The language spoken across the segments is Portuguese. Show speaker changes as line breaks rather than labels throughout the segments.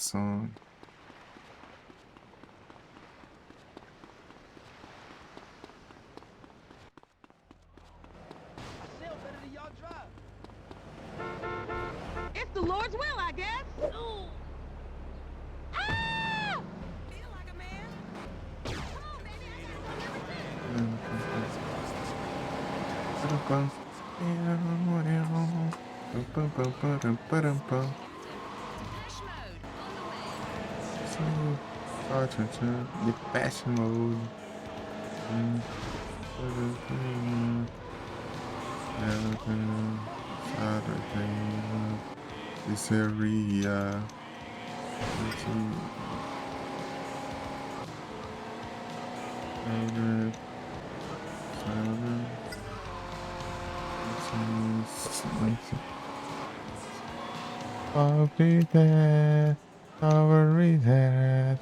son.
It's the Lord's will, I guess. Ooh. Ah! Feel like a man. Come on, baby, I
Depeche Mode. This area. I'll be there, I'll be there,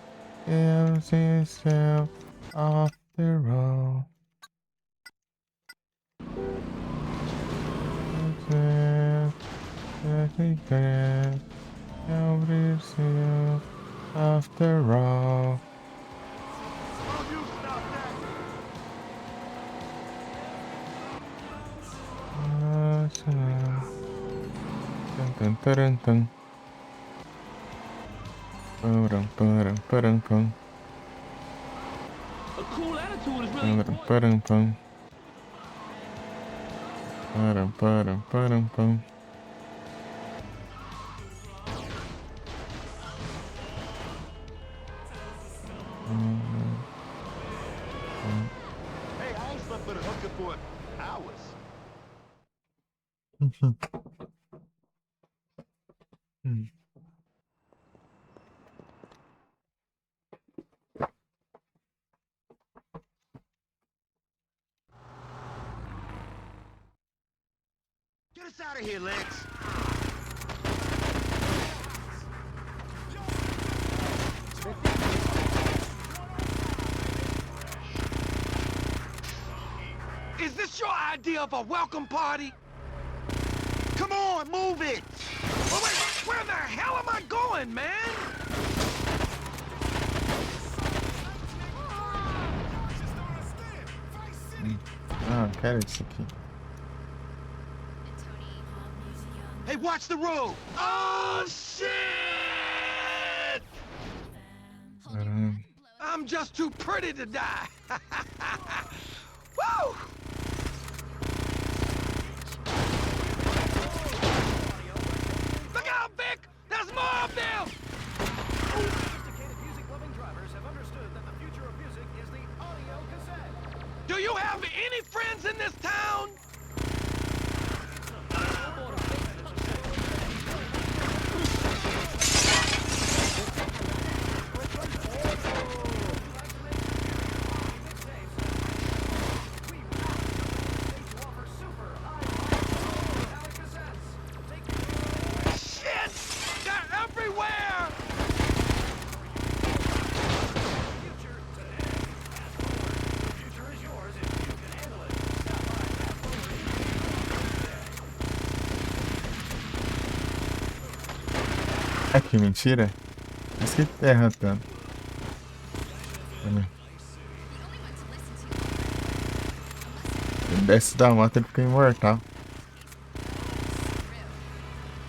gives himself off the road. After all. Dun, dun, dun, dun. Ba-dum, ba-dum, ba-dum, bum.
A cool attitude is really
Ba-dum,
important.
ba-dum, bum. Ba-dum, ba-dum, ba-dum, bum.
Hey, I ain't slept with a hooker for hours. Get us out of here, Lex. Is this your idea of a welcome party? Come on, move it! Oh, wait, where the hell am I going, man?
Ah, quero isso aqui.
Hey, watch the road! Oh, shit!
Caramba.
I'm just too pretty to die. Woo! Look out, Vic! There's more of them!
Sophisticated music-loving drivers have understood that the future of music is the audio cassette.
Do you have any friends in this town? Shit! They're everywhere!
Ah, que mentira. Mas que terra, tá? Desce da moto, ele fica imortal.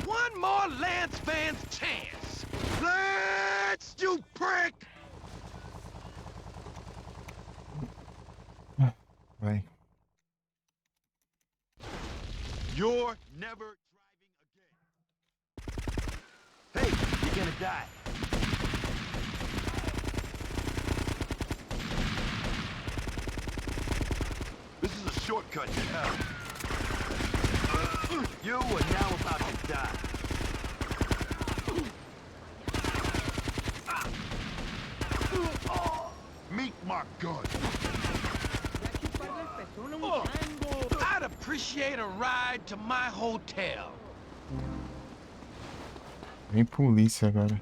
One more Lance Van's chance! Lance, you prick!
Vai.
You're never driving again. Hey, you're gonna die. This is a shortcut to hell. You are now about to die. Meet my gun. I'd appreciate a ride to my hotel.
Vem polícia agora.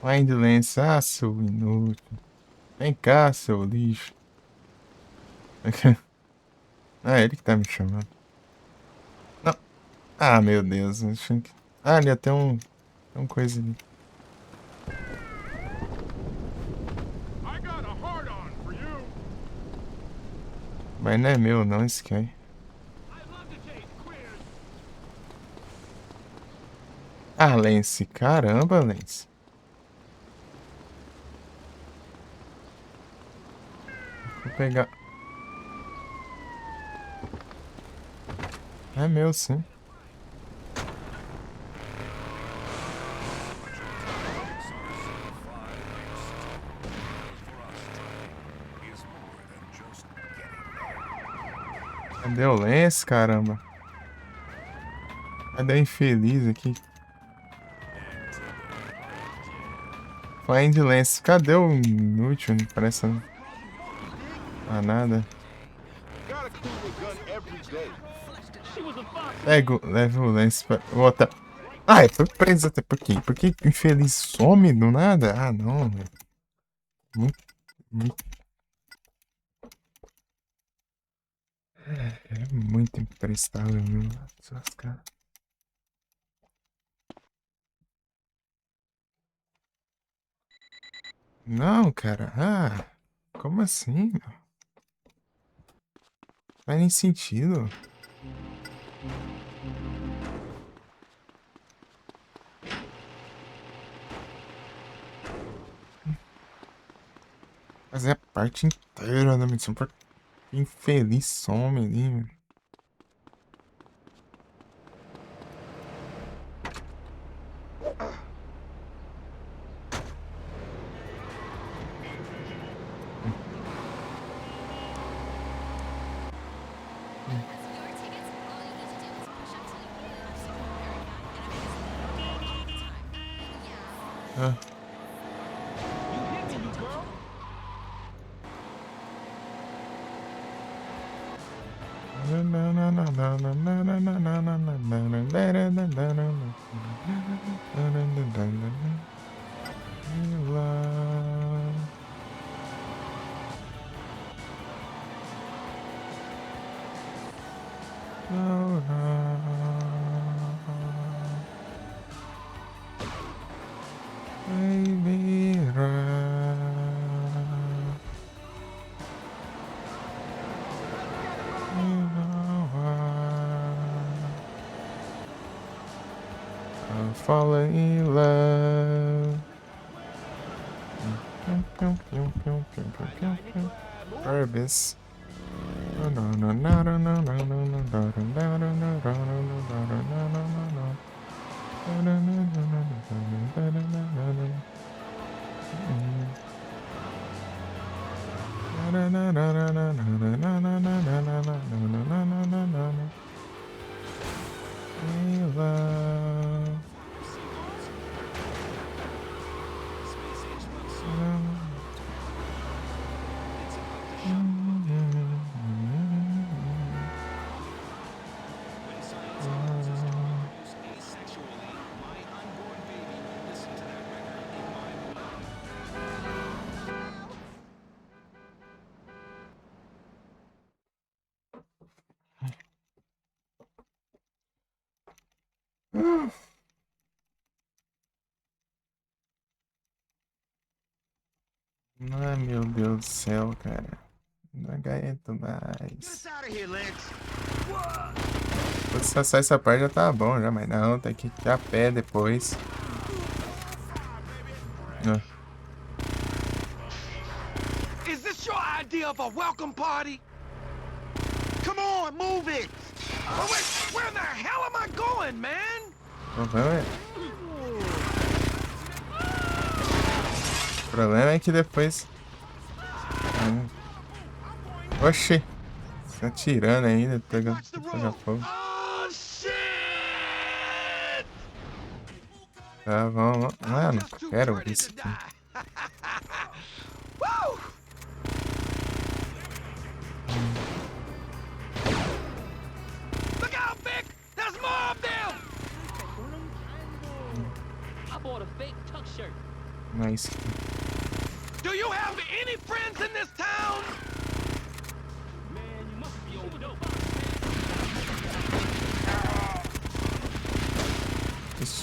Wildlands, ah, seu inútil. Vem cá, seu lixo. Ah, ele que tá me chamando. Não. Ah, meu Deus. Ah, ali até um... Tem um coisa ali.
I got a hard on for you.
Mas não é meu, não, esse cara.
I'd love to taste queers.
Ah, Lance. Caramba, Lance. Vou pegar... É meu, sim. Cadê o Lance, caramba? Cadê o infeliz aqui? Find Lance. Cadê o inútil? Não parece nada.
Gotta clean the gun every day.
Pega, leva o Lance pra botar. Ai, foi preso até por quê? Por que o infeliz some do nada? Ah, não, velho. Muito... É muito imprestável, meu. Lascar. Não, cara. Ah, como assim, meu? Faz nem sentido. Fazer a parte inteira da missão pra infeliz some ali, meu. Ah. Falling in love. Purpose. Ai, meu Deus do céu, cara. Não aguento mais.
Get out of here, Lance.
Se só essa parte já tá bom, já, mas não, tem que ir a pé depois. Ah.
Is this your idea of a welcome party? Come on, move it. Oh, wait, where the hell am I going, man?
O problema é que depois... Oxi! Tá atirando ainda, pegando fogo.
Oh, shit!
Tá, vamos. Ah, não quero isso aqui.
Woo! Look out, Vic! There's more of them!
I bought a fake tuck shirt.
Nice.
Do you have any friends in this town?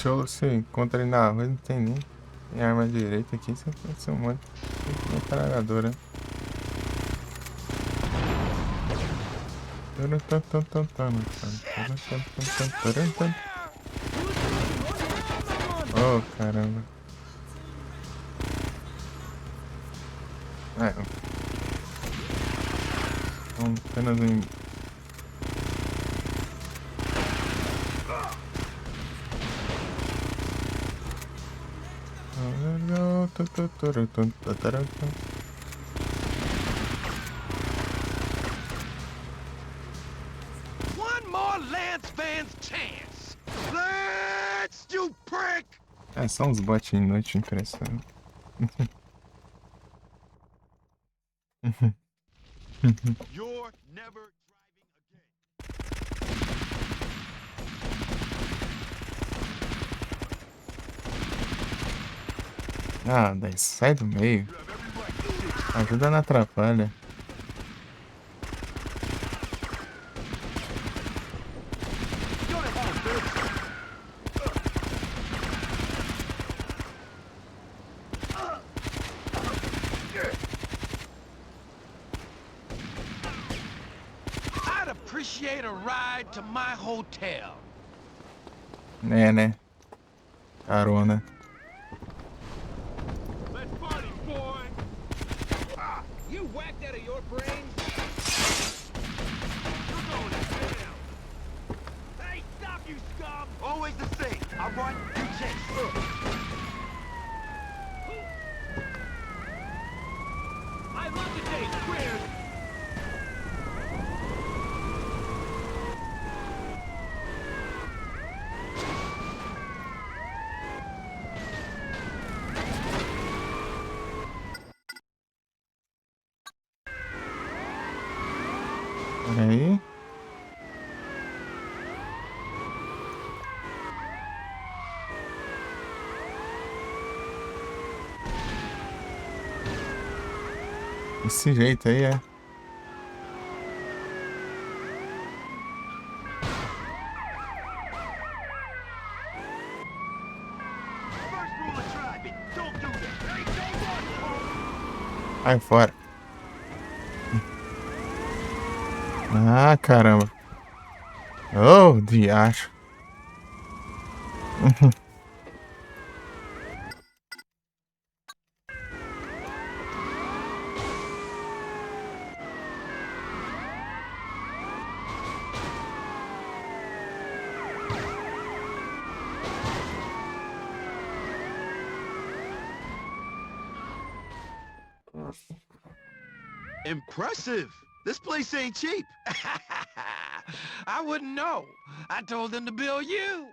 Deixa se eu encontro ele na rua, não tem nem arma direita aqui, você tem que ser um monte de metralhadora. Oh, caramba. Apenas um...
One more Lance Van's chance. Let's, you prick!
É, são uns bots inúteis, impressionante.
You're never driving again.
Ah, daí sai do meio. Ajuda na atrapalha.
I'd appreciate a ride to my hotel.
Né? Carona.
Let's party, boy!
You whacked out of your brains?
You're going to jail! Hey, stop, you scum! Always the same. I run, you chase.
I love the day, queers!
Peraí. Desse jeito aí, é.
First rule of driving, don't do that. Hey, don't run!
Sai fora. Ah, caramba. Oh, diacho.
Impressive. This place ain't cheap. I wouldn't know. I told them to bill you.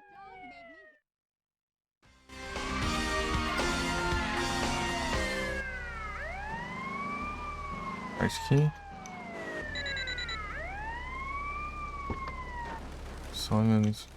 Acho que... Só um minuto.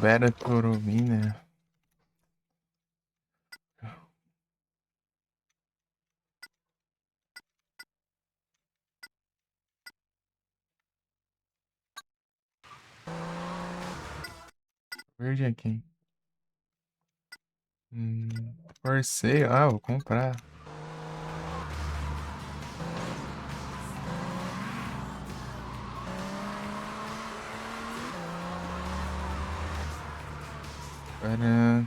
Beta Coromina. Verde aqui. Forcei. Ah, vou comprar. Para...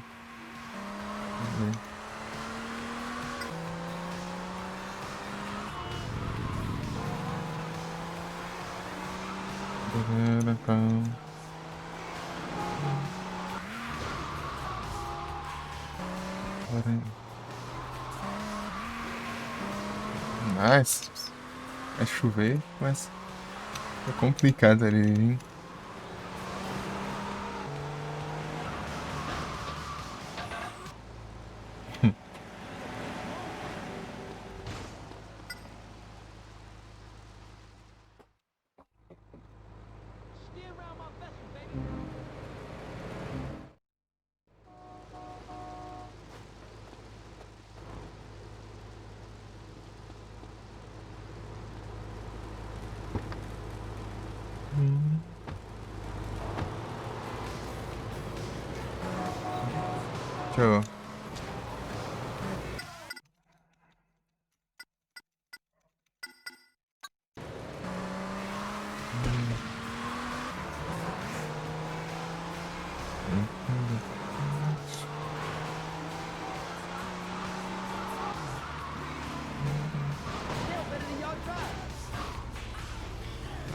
Nice. Vai chover, mas é complicado ali, hein? Show.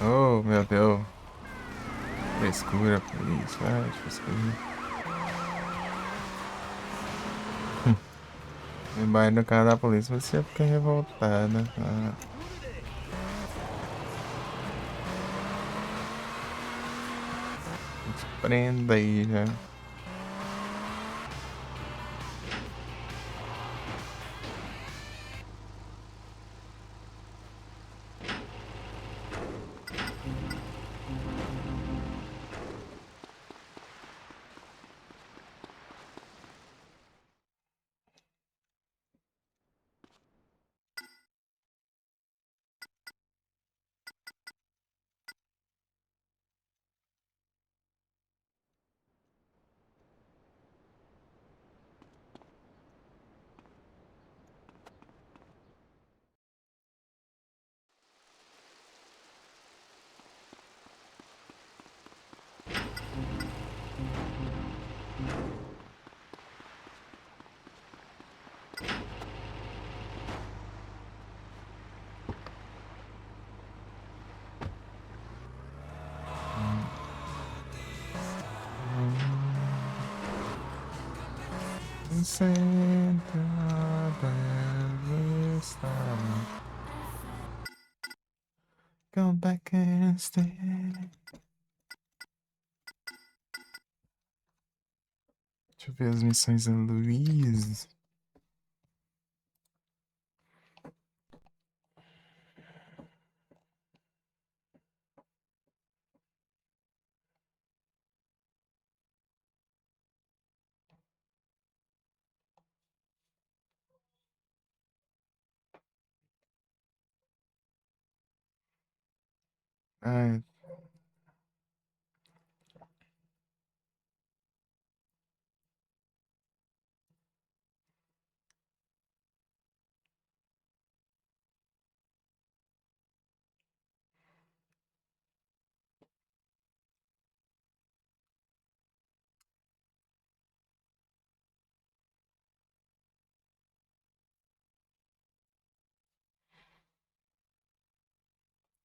Oh, meu Deus. Frescura, polícia. Vai, frescura. Embaixo do carro da polícia você fica revoltada. Ah. Te prenda aí já. Go back and stay. Deixa eu ver as missões da Luiz. Ai,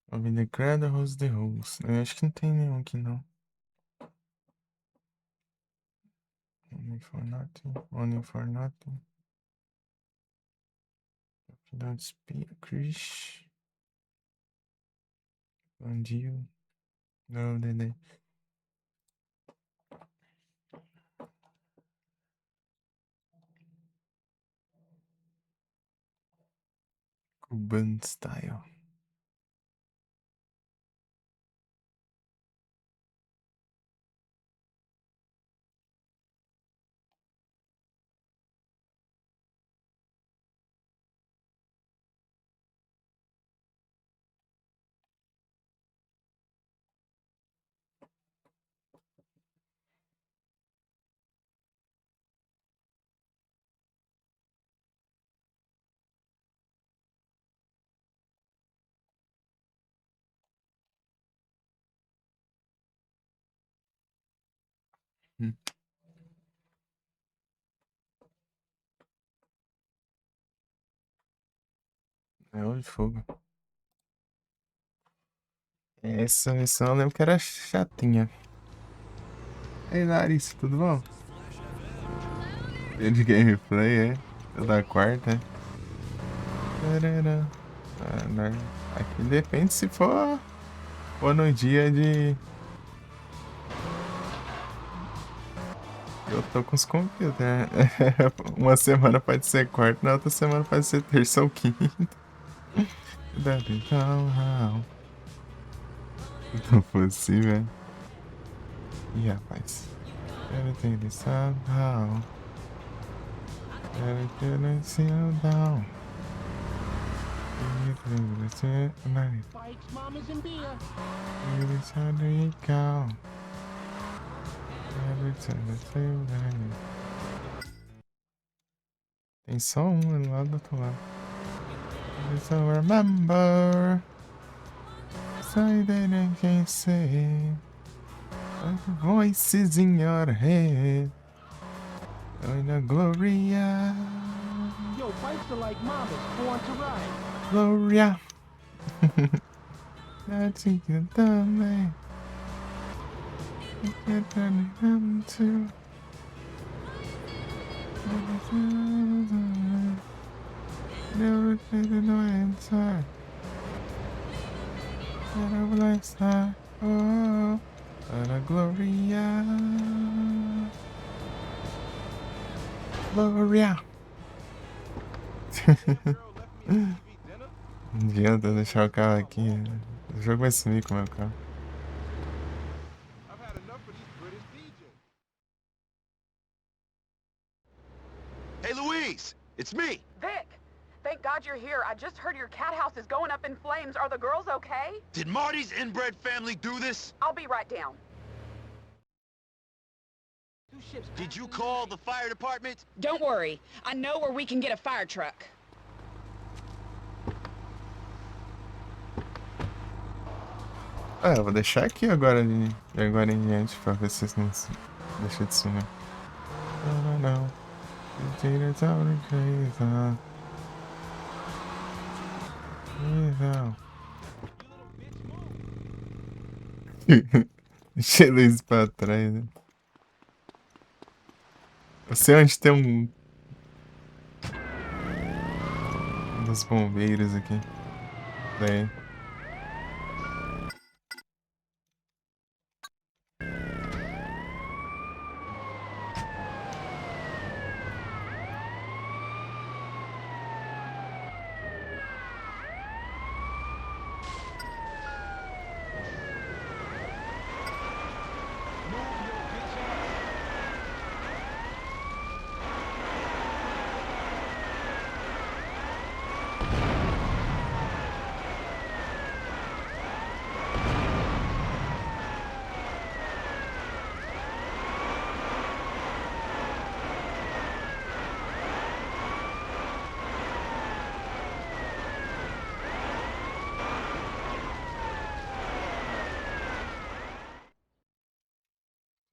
Avenida Grada Rose de Rose. Eu acho que não tem nenhum aqui não. Only for nothing. Only for nothing. Don't speak. Chris. Bandido. Não, Dedé. Cuban style. É o de fogo. Essa missão eu lembro que era chatinha. Ei, Larissa, tudo bom? Dia de gameplay, é? Da quarta, é? Tarará. Aqui depende se for no dia de... Eu tô com os computers, né? Uma semana pode ser quarta, na outra semana pode ser terça ou quinta. Não possível. Ih, rapaz. Everything is somehow. Everything is down.
Bikes, mamas, and beer.
Every time we go. Every time the same Tem só um lá do outro lado. So remember, so that I can say, the voices in your head, oh, the Gloria,
Yo, bikes are like mamas, born to ride.
Gloria. That's it, you're done, man. You're done, too. Never take no answer. Never last time. Oh, la Gloria. Gloria. Não adianta deixar o carro aqui. O jogo vai sumir com o meu carro.
I've had enough of these British DJs. Hey, Louise, it's me.
Vic, thank God you're here. I just heard your cat house is going up in flames. Are the girls okay?
Did Marty's inbred family do this?
I'll be right down.
Two ships.
Did you call the fire department?
Don't worry. I know where we can get a fire truck.
Ah, eu vou deixar aqui agora de agora em diante pra ver se não deixa de sumir. Não. Deixa a luz pra trás, né? Eu sei onde tem um dos bombeiros aqui. Daí.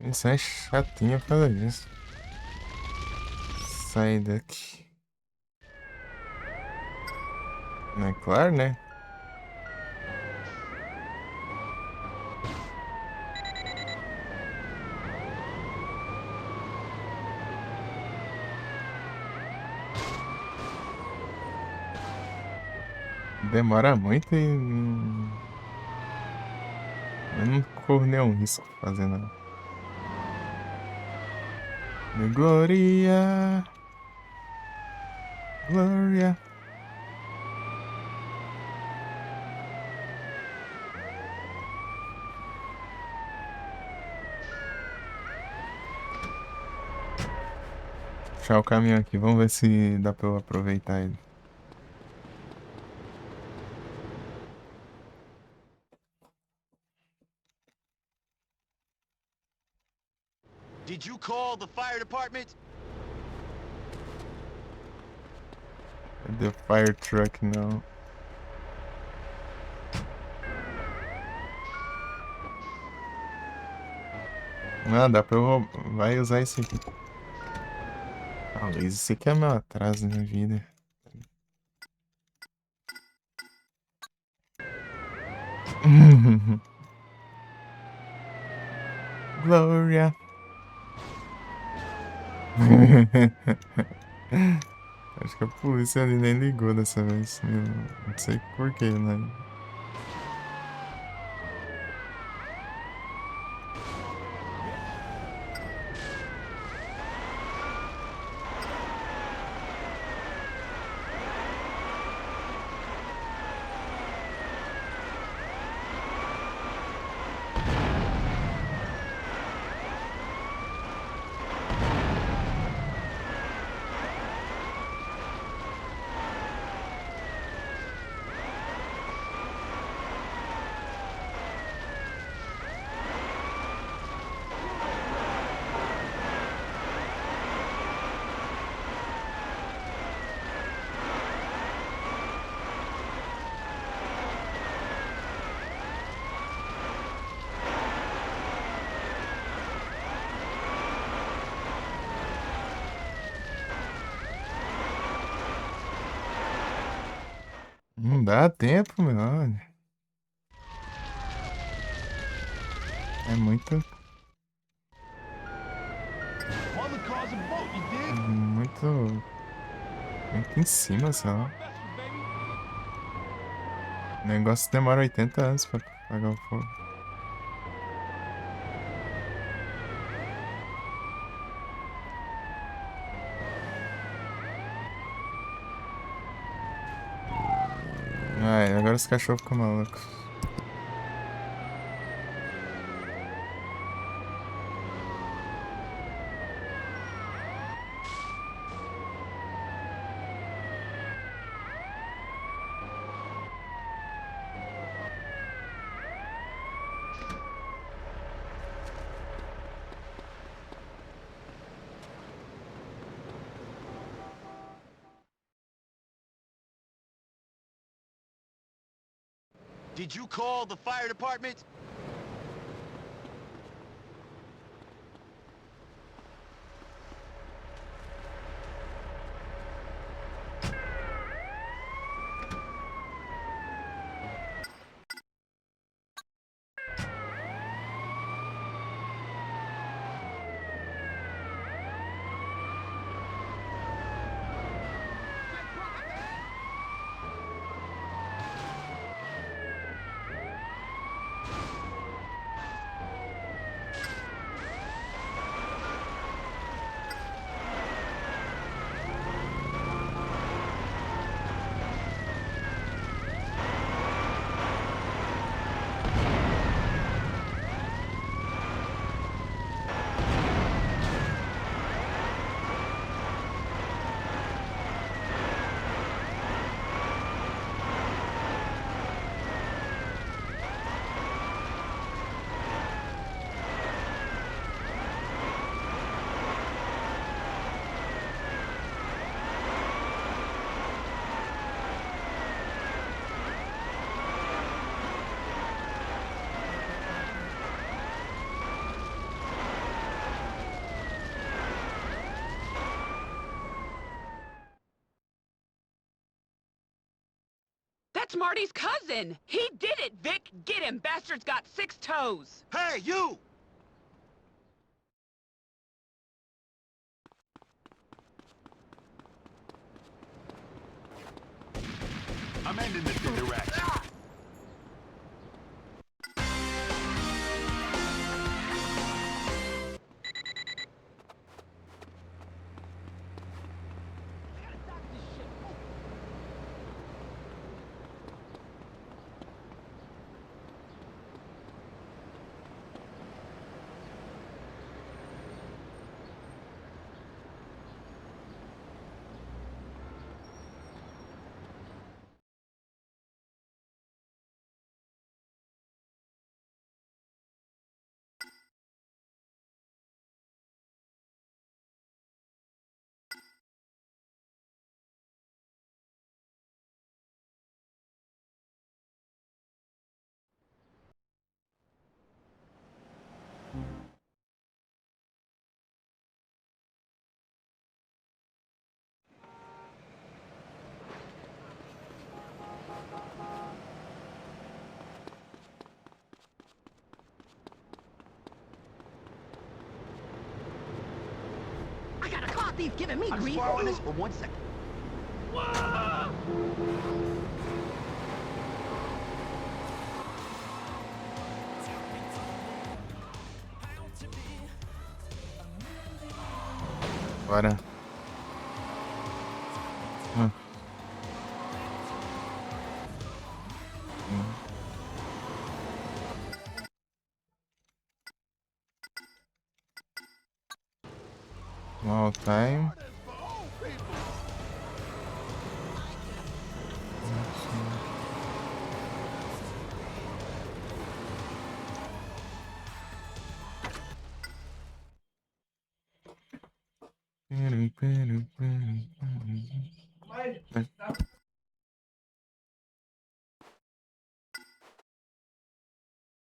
Isso é chatinho por causa disso. Sai daqui. Não é claro, né? Demora muito e eu não corro nenhum risco fazendo nada. Gloria, Gloria. Deixar o caminhão aqui, vamos ver se dá pra eu aproveitar ele.
Did you call the fire department?
The fire truck não. Ah, dá pra eu vai usar esse aqui. Ah, Luiz, esse aqui é meu atraso na vida. Gloria. Acho que a polícia ali nem ligou dessa vez. Não sei porquê, né? Não dá tempo, meu. Olha. É muito.
Mother calls a boat, you
É
dig?
muito. Muito em cima só. O negócio demora 80 anos pra apagar o fogo. Ai, agora os cachorros ficam malucos.
Did you call the fire department?
That's Marty's cousin. He did it, Vic. Get him. Bastard's got 6 toes.
Hey, you! I'm ending this interaction.
I got a claw thief giving me
I'm
grief.
just borrowing this for 1 second.
Bora. Hum. All time.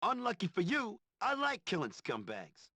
Unlucky for you, I like killing scumbags.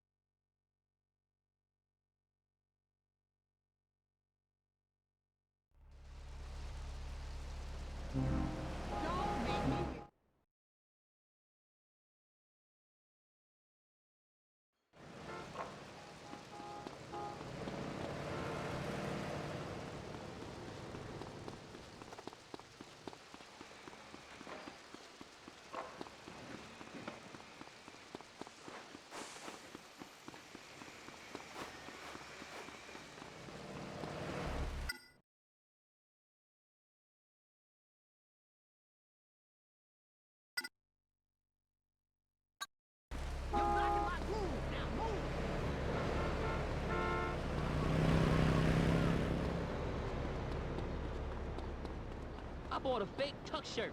bought a fake tuck shirt.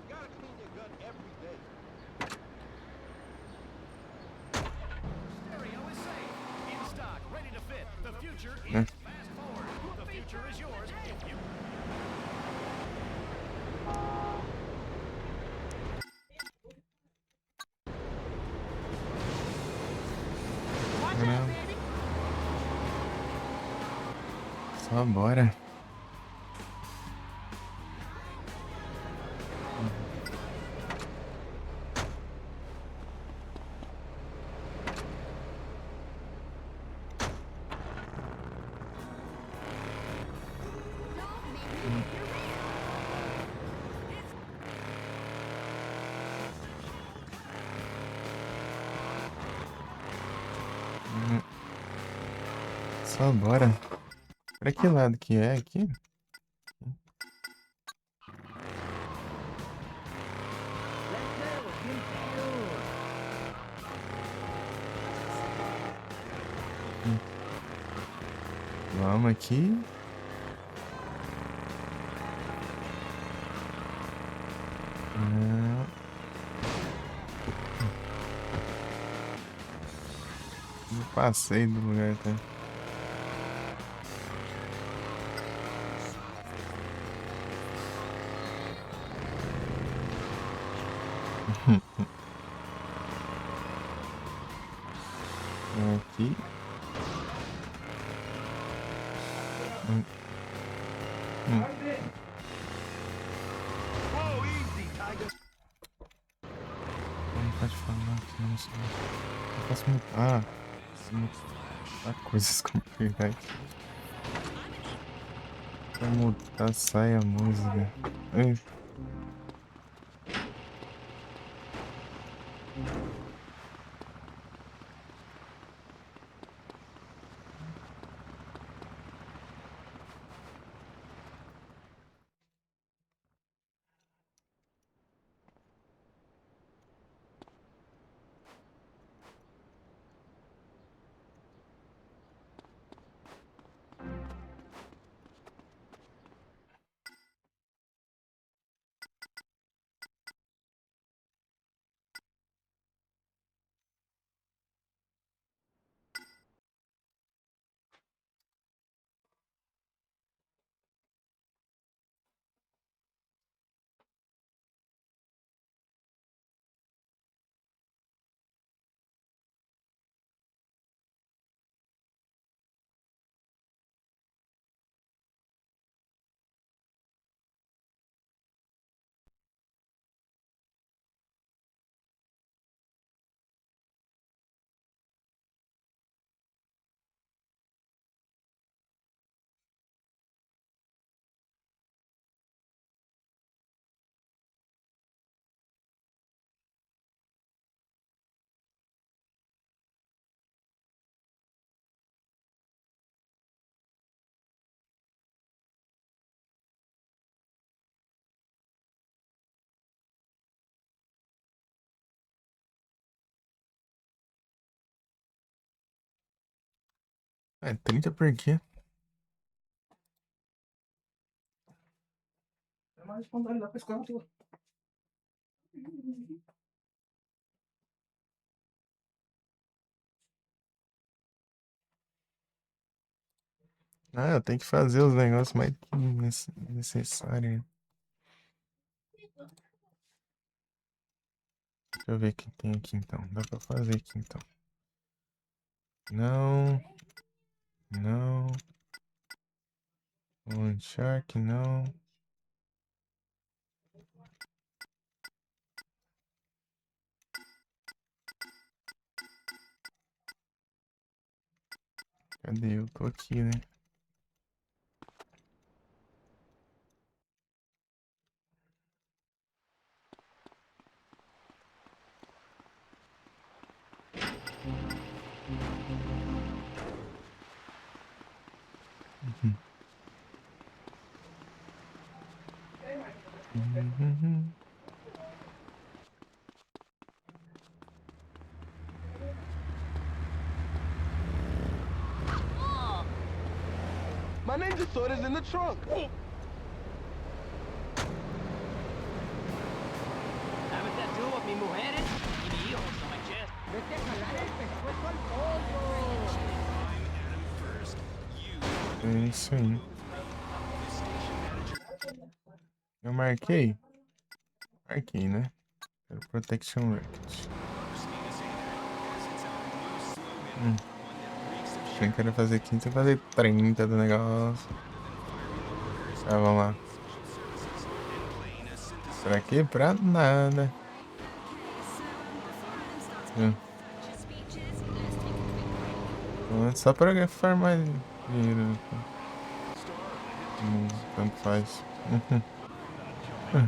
You gotta clean your gun every day. Stereo is safe. In stock, ready to fit. The future is fast forward. The future is yours if you...
Watch
Não.
out, baby.
Só bora. Só bora. Pra que lado que é aqui? Vamos aqui. Não. Não passei do lugar, tá? Aqui.
Whoa, easy, Tiger.
Não pode falar que não sei. Eu posso mutar. Mutar coisas como pegar aqui. Pra mutar, sai a música. Ai. É 30 por quê? Ah, eu tenho que fazer os negócios mais que necessários. Deixa eu ver o que tem aqui então. Dá pra fazer aqui então. Não. Não. One Shark, não. Cadê? Eu tô aqui, né? Uhum.
My ninja sword is in the trunk.
mujeres y mi hijo no me chest.
Vete a jalar el pescuezo al pollo.
É isso aí. Eu marquei? Marquei, né? Era Protection Racket. Quem quer fazer 15, fazer 30 do negócio. Tá, vamos lá. Pra quê? Pra nada. Só pra farmar dinheiro. Tanto faz.
I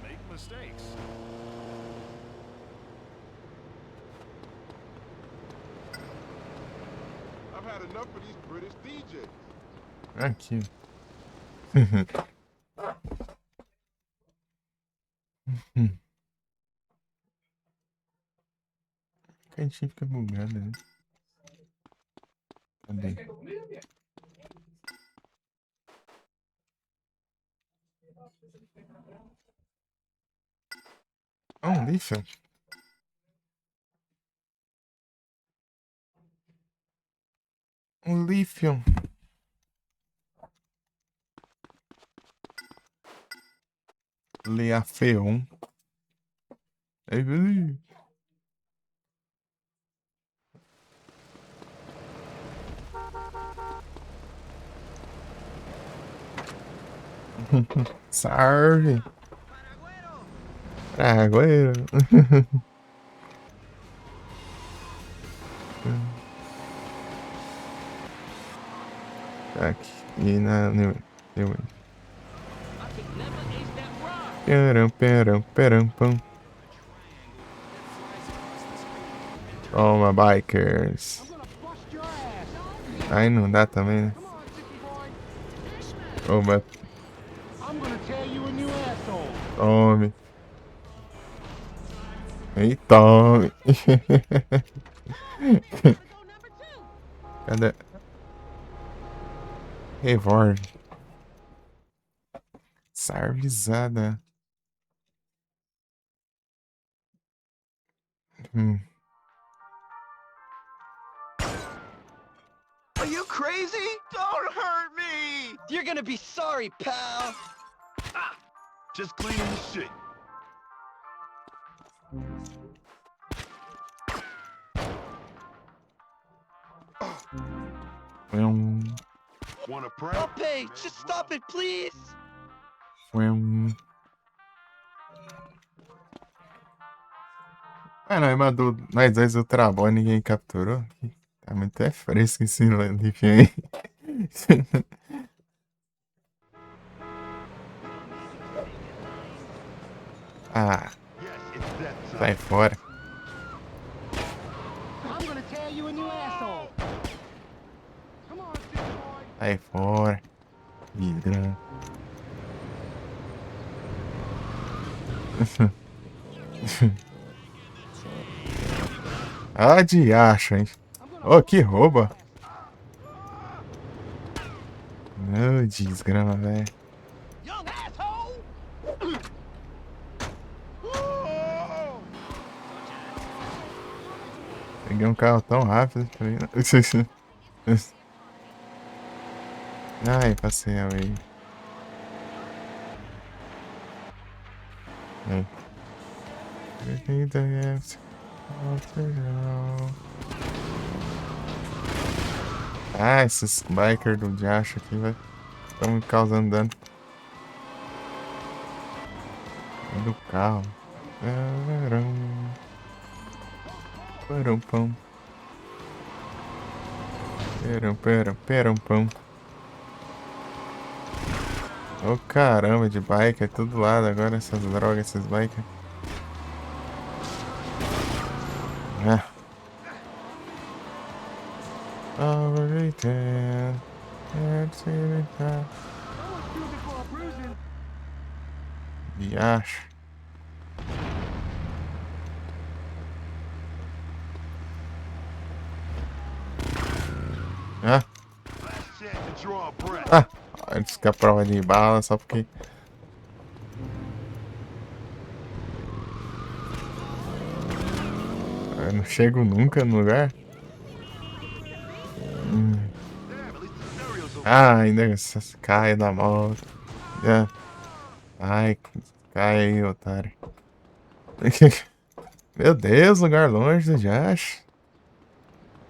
make mistakes.
I've had enough of these British DJs.
Aqui. A gente fica bugado, né? Cadê? Um lixo. Um lítio. Leafeon. Sarve. Agüero. Aqui. E na...
I could never ace that rock.
Peram, pam. Toma, bikers. Aí não dá também, né? Oba.
I'm gonna tear you a new asshole.
Tome. E tome. Cadê? Revolve. Sarvizada.
Are you crazy? Don't hurt me!
You're gonna be sorry, pal.
Just cleaning the shit. Wanna prank?
I'll pay. Just stop it, please.
Ah, não, mas nós dois Ultra Ball ninguém capturou. Tá muito fresco esse Leaf aí. Ah, sai fora.
I'm gonna tear you a new asshole. Come on, city boy.
Sai fora. Vidrão. Ah, de acha, hein? Oh, que rouba. Não, desgrama, velho.
Young asshole!
Peguei um carro tão rápido. Tá vendo? Ai, passei aí. Ah, esses bikers do diacho aqui, vai. Estão me causando dano. Do carro. Pam. Peram, pam. Ô caramba, de bike, é tudo lado agora, essas drogas, esses bikers. Overrated. Viacho. Antes que a prova de bala, só porque... Eu não chego nunca no lugar.
Damn, at least the stereo's okay.
Ah, ainda cai da moto. É. Ai, cai aí, otário. Meu Deus, lugar longe do Josh.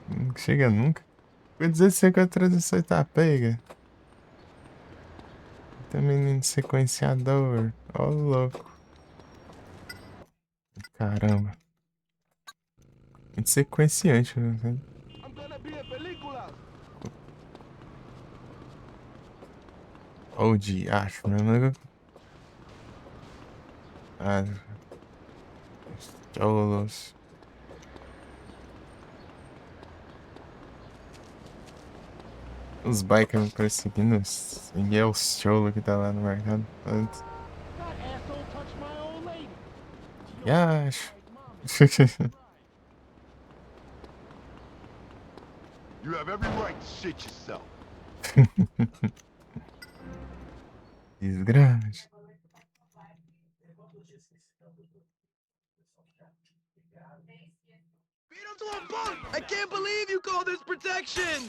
Não chega nunca. Vou dizer se que a transição tá pega. Também de sequenciador. Ó, louco. Caramba. De sequenciante, né?
I'm gonna be in películas.
Ou de acho, né? Ah, cholos. Os bikers me perseguindo. E é o cholo que tá lá no mercado. Antes.
That asshole touched my old lady.
E acho.
You have every right to shit yourself.
Desgraça.
Beat him to a pulp! I can't believe you call this protection!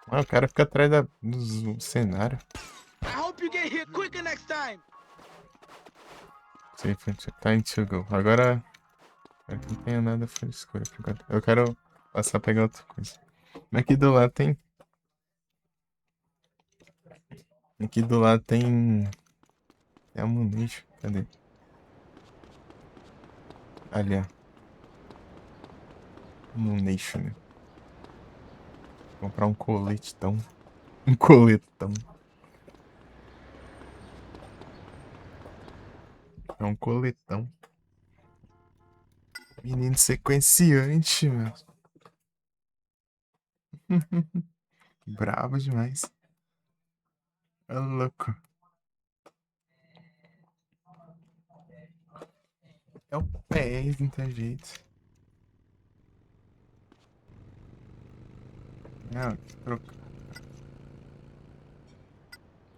Ah, o cara fica atrás do cenário.
I hope you get here quicker next time!
Safe time to go. Agora não tenho nada frescura aqui agora. Eu quero passar a pegar outra coisa. Mas aqui do lado tem. Aqui do lado tem. Tem ammunition. Cadê? Ali, ó. Ammunition, né? Vou comprar um coletão. Um coletão. É um coletão. Menino sequenciante, meu. Bravo demais. É louco. É o pé, não tem jeito. Não, trocar.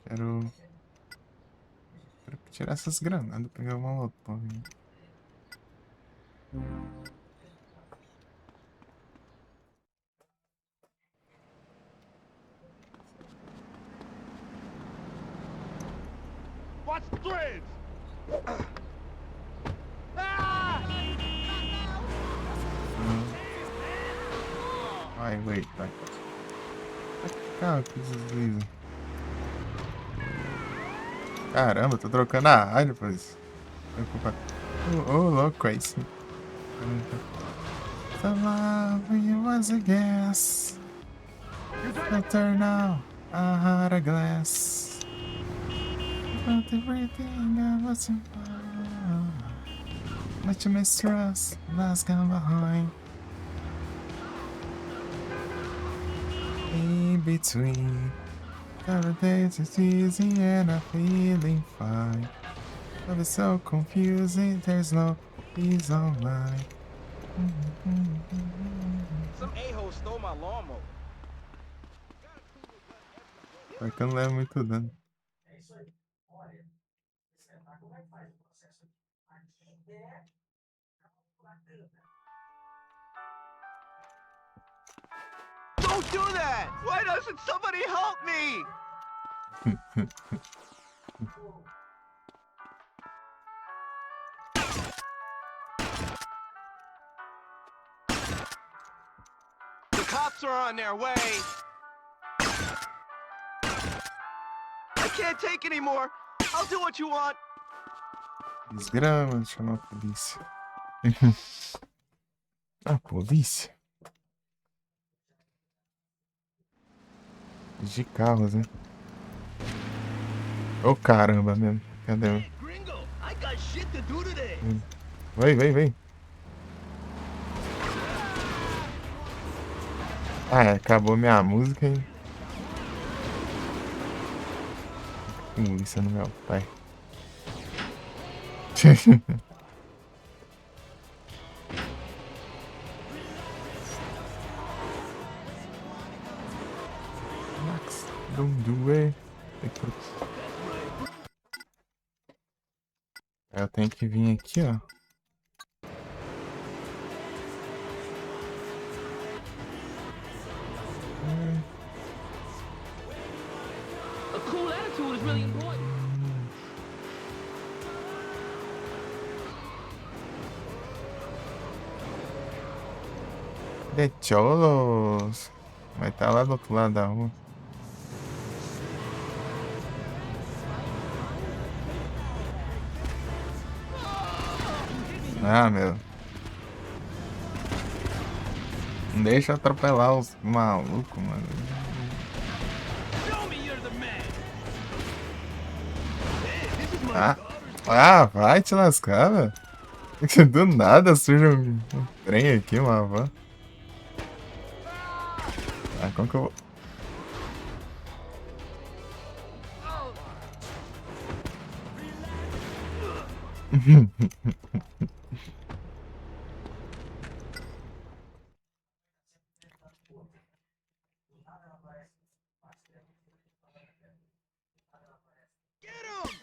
Quero tirar essas granadas, pegar uma outra.
Watch threads.
Vai, wait, vai. Calma, que desliza. Caramba, tô trocando a área, pois. Ô, louco, aí sim. The love was a guess. Filter now, a heart of glass. But everything I was about. But you mistrust, last gone behind. In between, every day it's easy and I'm feeling fine. Love is so confusing, there's no peace of mind.
Some a-hole stole my lawnmower.
Vai que eu não levo muito dano.
Don't do that! Why doesn't somebody help me? The cops are on their way. I can't take anymore. I'll do what you want.
Desgrama, chamar a polícia. A polícia? De carros, né? Ô caramba mesmo. Cadê?
Hey, Gringo, I got shit to do today.
Vem. Ah, acabou minha música, hein? Polícia no meu pai. Max. Don't do it. Eu tenho que vir aqui, ó.
A cool attitude is really important.
De cholos. Vai estar lá do outro lado da rua. Ah, meu. Não deixa atropelar os malucos, mano. Vai te lascar, velho. Do nada surge um trem aqui, uma van. Como que eu vou...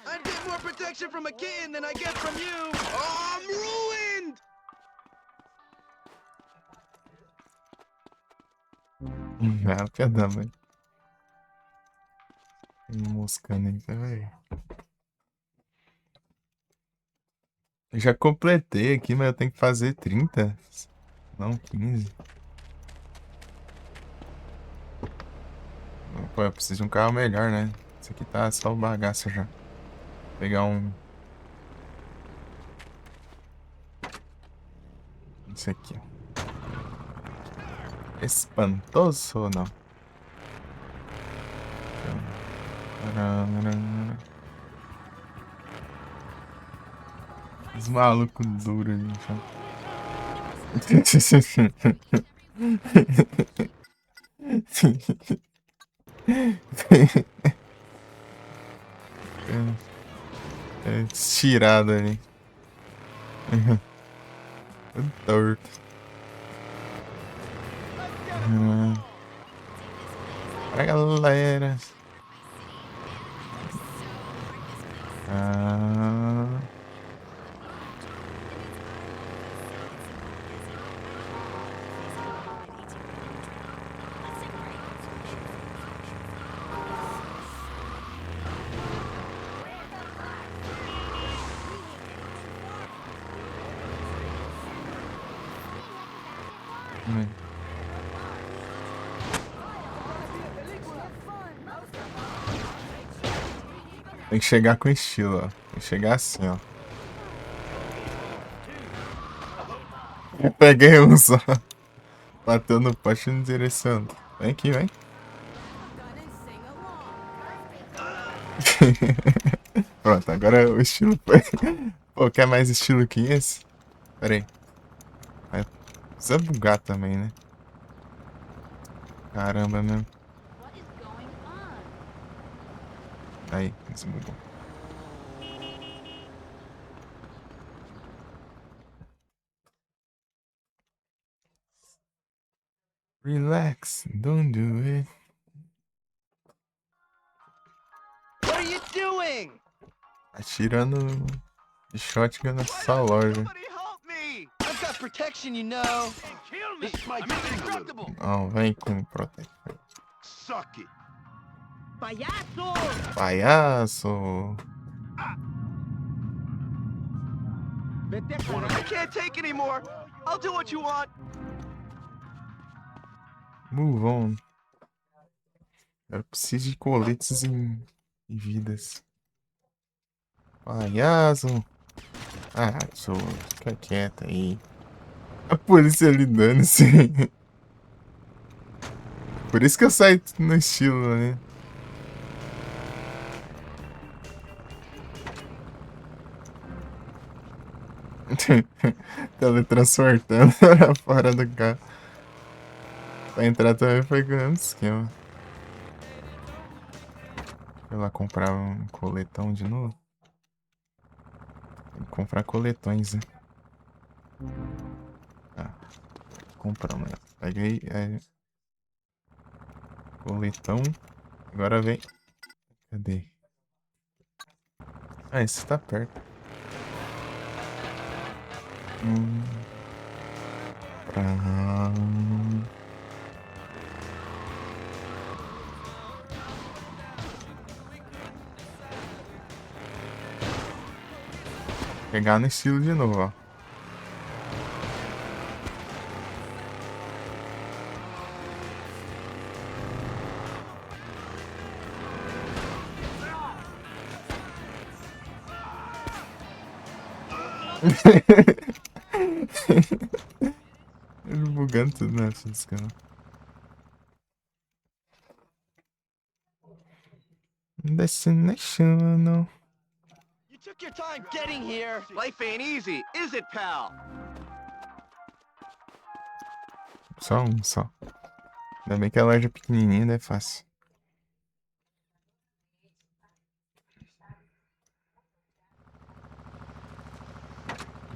I'd get more protection from a kitten than I get from you! Oh, I'm ruined!
Ah, perdão, velho. Tem moscando aí, velho. Eu já completei aqui, mas eu tenho que fazer 30. Não, 15. Pô, eu preciso de um carro melhor, né? Esse aqui tá só o bagaço já. Vou pegar um... Esse aqui, ó. Espantoso ou não? Os malucos duros ali, estirado ali. Torto. Para galera. Tem que chegar com estilo, ó. Tem que chegar assim, ó. Eu peguei um só. Bateu no poste e não direcionando. Vem aqui, vem. Pronto, agora o estilo foi. Pô, quer mais estilo que esse? Pera aí. Precisa bugar também, né? Caramba, meu. Aí, esse bugou. Relax, don't do it.
What are you doing?
Atirando de shotgun nessa loja.
Somebody help me! I've got protection, you know.
Kill me! This might sting a little.
Não, vem com proteção.
Suck it.
Payaso!
Palhaço!
I can't take anymore. I'll do what you want.
Move on. Eu preciso de coletes e vidas. Palhaço! Ah, fica quieto aí. A polícia ali dando-se. Por isso que eu saio no estilo, né? Teletransportando pra fora do carro. Pra entrar também foi com o mesmo esquema. Vou lá comprar um coletão de novo. Tem que comprar coletões, né? Ah, compramos, né? Peguei coletão. Agora vem. Cadê? Ah, esse tá perto. Pra... Pegar no estilo de novo, ó. Ele bugando tudo nessa descama. Destination.
You took your time getting here. Life ain't easy, is it, pal?
Só um, só. Ainda bem que a loja é pequenininha, né? É fácil.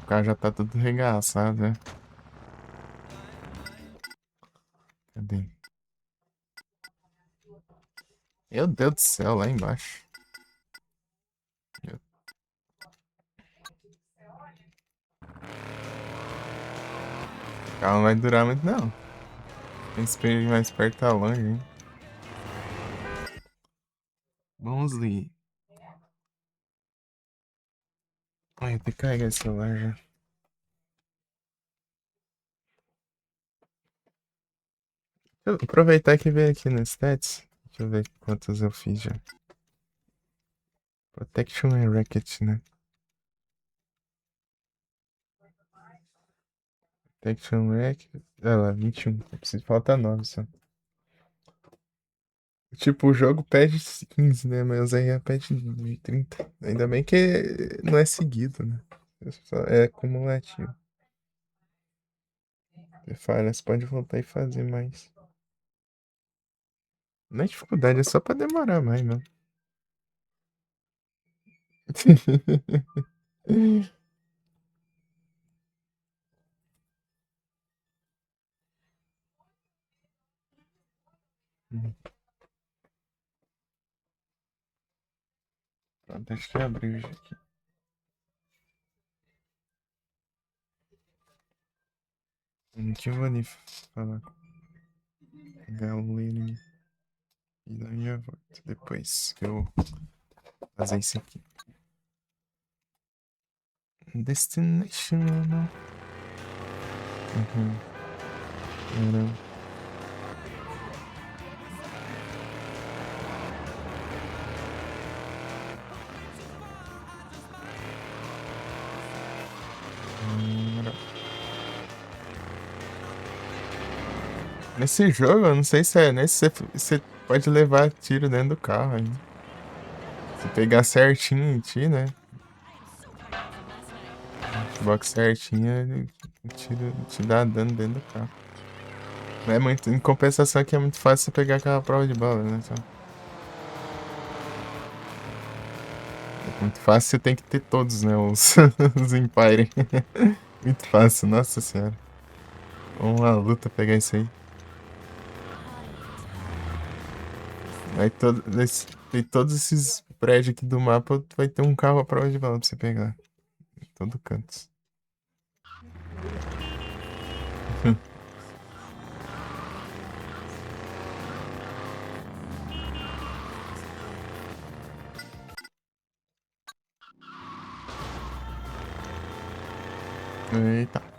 O carro já tá todo regaçado, né? Cadê? Meu Deus do céu, lá embaixo. O carro não vai durar muito, não. Tem que esperar mais perto da longe, hein? Vamos ali. Ai, eu tenho que carregar esse celular já. Deixa eu aproveitar que veio aqui no Stats. Deixa eu ver quantos eu fiz já. Protection and Racket, né? Protection Racket. Olha lá, 21. Preciso falta 9 só. Tipo, o jogo pede 15, né? Mas aí pede 30. Ainda bem que não é seguido, né? É acumulativo. Você falha, você pode voltar e fazer mais. Não é dificuldade, é só pra demorar mais, não. Pronto, acho que abriu já aqui. Que eu vou ali falar com a Gaulene. E daí já volto depois. Eu vou fazer isso aqui. Destination. Caramba. Nesse jogo, eu não sei se é nesse, você pode levar tiro dentro do carro ainda. Se pegar certinho em ti, né? Box certinho, ele te dá dano dentro do carro. Não é muito, em compensação que é muito fácil você pegar aquela prova de bala, né? Só. É muito fácil, você tem que ter todos, né? Os Empire. Muito fácil, nossa senhora. Uma luta pegar isso aí. Aí tem todos esses prédios aqui do mapa, vai ter um carro à prova de bala pra você pegar. Em todo canto. Eita.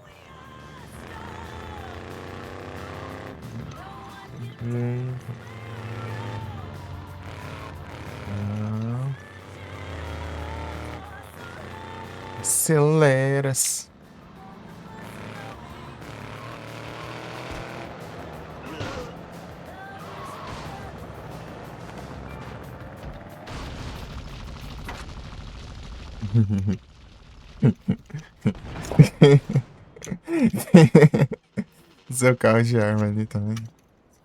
Aceleras. Seu carro de arma ali também.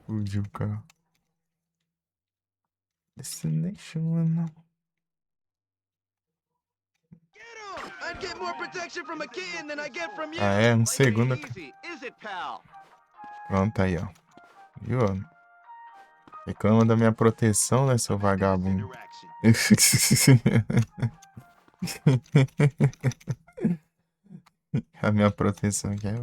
Fugiu o carro. Destination.
I'd get more protection from a kitten than I get from you.
Ah, é? Um
Life ain't
segundo.
easy, is it, pal?
Pronto aí, ó. Viu? Reclama da minha proteção, né, seu vagabundo?
Interaction.
A minha proteção aqui é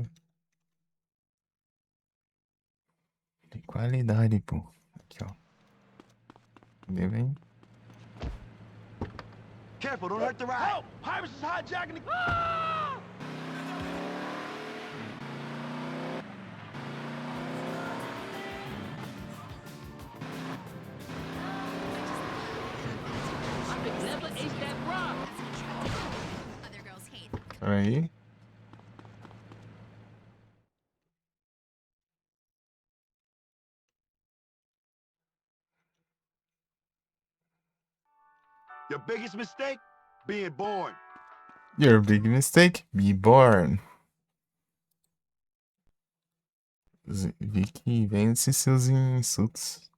de qualidade, pô. Aqui, ó. Cadê, vem?
Careful, don't hurt the ride.
Help! Pirates is hijacking the...
I could never ace that rock.
Other girls hate.
Peraí.
Your biggest mistake? Being born.
Your big mistake, be born. Vi que vem esses seus insultos.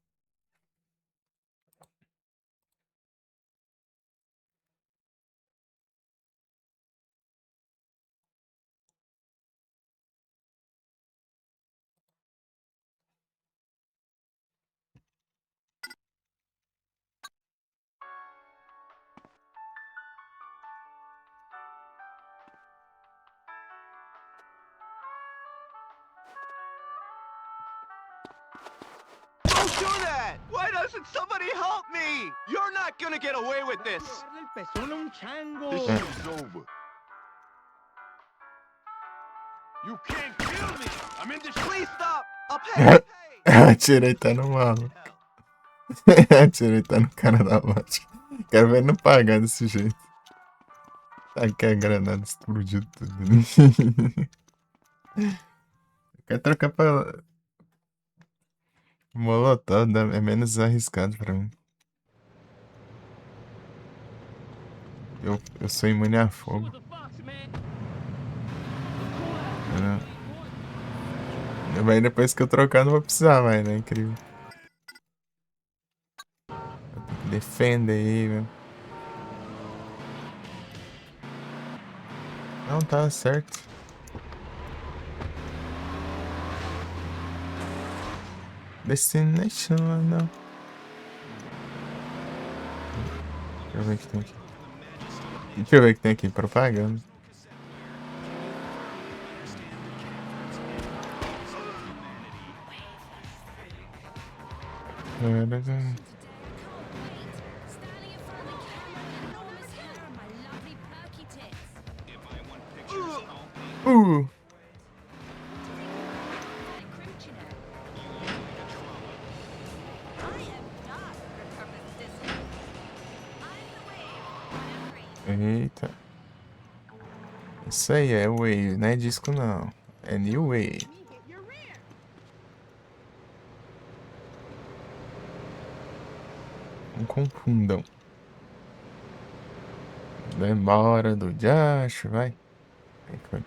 Don't do that! Why doesn't somebody help me? You're not gonna get away with this!
Darle el pezón a un chango.
This shit is over. You can't kill me. I'm in this.
Please stop! I'll pay!
Atirei tá no maluco. Atirei tá no cara da loja. Quero ver ele não pagar desse jeito. Tá que a granada explodiu tudo. Quer trocar pra Molotov, é menos arriscado pra mim. Eu sou imune a fogo.
The fox, man.
Mas depois que eu trocar não vou precisar mais, né? Incrível. Defenda aí, meu. Não, tá certo. Destination, não. Deixa eu ver o que tem aqui. Deixa eu ver o que tem aqui. Propaganda.
Standing in front of the camera, enormous hair and my lovely perky tits. Crouching it. I am not repurposed Disney. I'm the wave, whatever.
Eita. Isso aí é Wave, não é disco não. É New Wave. Não confundam. Demora do Josh, vai. Aí foi.